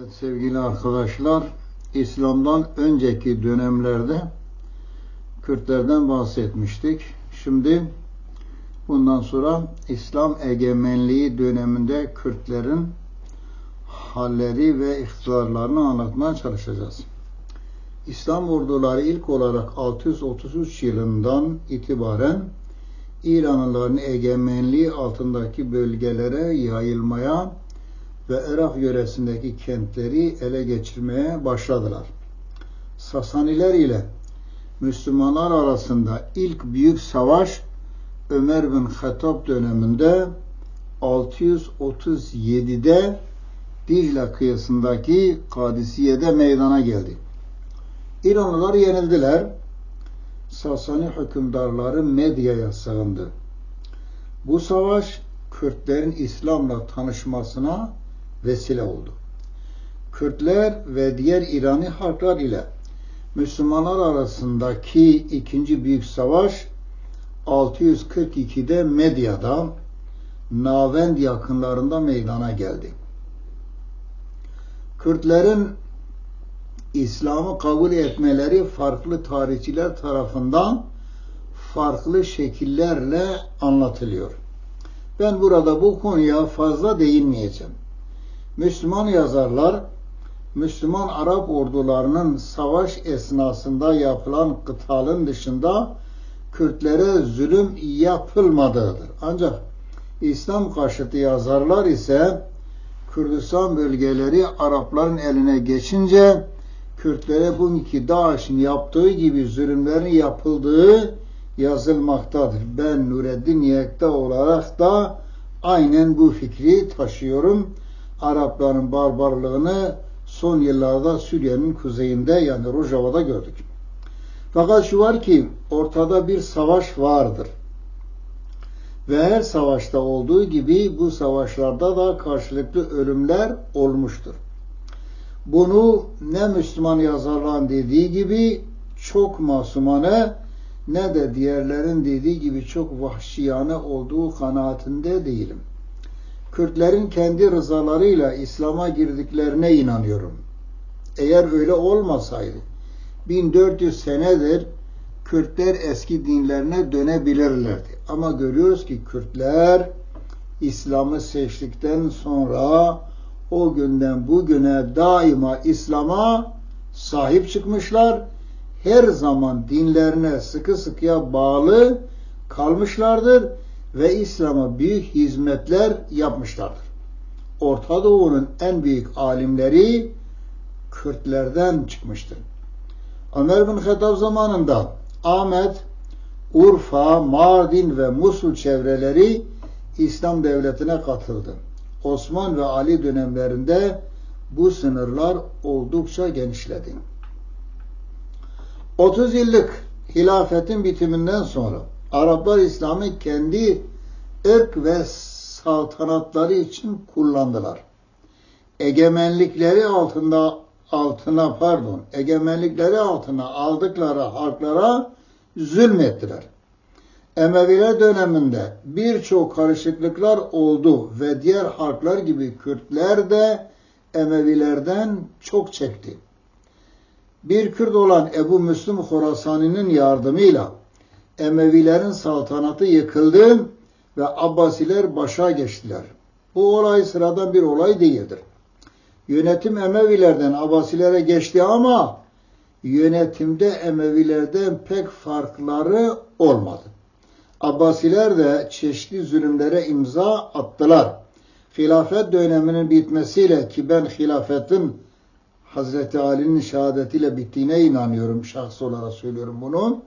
Evet sevgili arkadaşlar, İslam'dan önceki dönemlerde Kürtlerden bahsetmiştik. Şimdi bundan sonra İslam egemenliği döneminde Kürtlerin halleri ve iktidarlarını anlatmaya çalışacağız. İslam orduları ilk olarak 633 yılından itibaren İranlıların egemenliği altındaki bölgelere yayılmaya ve Irak yöresindeki kentleri ele geçirmeye başladılar. Sasaniler ile Müslümanlar arasında ilk büyük savaş Ömer bin Hattab döneminde 637'de Dicle kıyısındaki Kadisiye'de meydana geldi. İranlılar yenildiler. Sasani hükümdarları Medya'ya sığındı. Bu savaş Kürtlerin İslam'la tanışmasına vesile oldu. Kürtler ve diğer İrani halklar ile Müslümanlar arasındaki ikinci büyük savaş 642'de Medya'da Navend yakınlarında meydana geldi. Kürtlerin İslam'ı kabul etmeleri farklı tarihçiler tarafından farklı şekillerle anlatılıyor. Ben burada bu konuya fazla değinmeyeceğim. Müslüman yazarlar, Müslüman Arap ordularının savaş esnasında yapılan kıtalın dışında Kürtlere zulüm yapılmadığıdır. Ancak İslam karşıtı yazarlar ise Kürdistan bölgeleri Arapların eline geçince Kürtlere bugünkü DAEŞ'in yaptığı gibi zulümlerin yapıldığı yazılmaktadır. Ben Nureddin Yekta olarak da aynen bu fikri taşıyorum. Arapların barbarlığını son yıllarda Suriye'nin kuzeyinde yani Rojava'da gördük. Fakat şu var ki ortada bir savaş vardır. Ve her savaşta olduğu gibi bu savaşlarda da karşılıklı ölümler olmuştur. Bunu ne Müslüman yazarların dediği gibi çok masumane ne de diğerlerin dediği gibi çok vahşiyane olduğu kanaatinde değilim. Kürtlerin kendi rızalarıyla İslam'a girdiklerine inanıyorum. Eğer öyle olmasaydı 1400 senedir Kürtler eski dinlerine dönebilirlerdi. Ama görüyoruz ki Kürtler İslam'ı seçtikten sonra o günden bugüne daima İslam'a sahip çıkmışlar. Her zaman dinlerine sıkı sıkıya bağlı kalmışlardır ve İslam'a büyük hizmetler yapmışlardır. Orta Doğu'nun en büyük alimleri Kürtlerden çıkmıştır. Ömer bin Hattab zamanında Ahmet, Urfa, Mardin ve Musul çevreleri İslam devletine katıldı. Osman ve Ali dönemlerinde bu sınırlar oldukça genişledi. 30 yıllık hilafetin bitiminden sonra Araplar İslam'ı kendi ırk ve saltanatları için kullandılar. Egemenlikleri altına aldıkları halklara zulmettiler. Emeviler döneminde birçok karışıklıklar oldu ve diğer halklar gibi Kürtler de Emevilerden çok çekti. Bir Kürt olan Ebu Müslüm Horasani'nin yardımıyla Emevilerin saltanatı yıkıldı ve Abbasiler başa geçtiler. Bu olay sıradan bir olay değildir. Yönetim Emevilerden Abbasilere geçti ama yönetimde Emevilerden pek farkları olmadı. Abbasiler de çeşitli zulümlere imza attılar. Hilafet döneminin bitmesiyle ki ben hilafetin Hazreti Ali'nin şehadetiyle bittiğine inanıyorum. Şahs olarak söylüyorum bunu.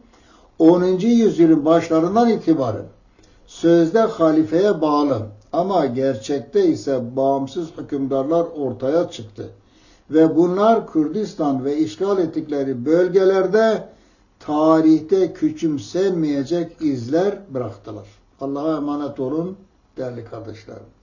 10. yüzyılın başlarından itibaren sözde halifeye bağlı ama gerçekte ise bağımsız hükümdarlar ortaya çıktı. Ve bunlar Kürdistan ve işgal ettikleri bölgelerde tarihte küçümsenmeyecek izler bıraktılar. Allah'a emanet olun değerli kardeşlerim.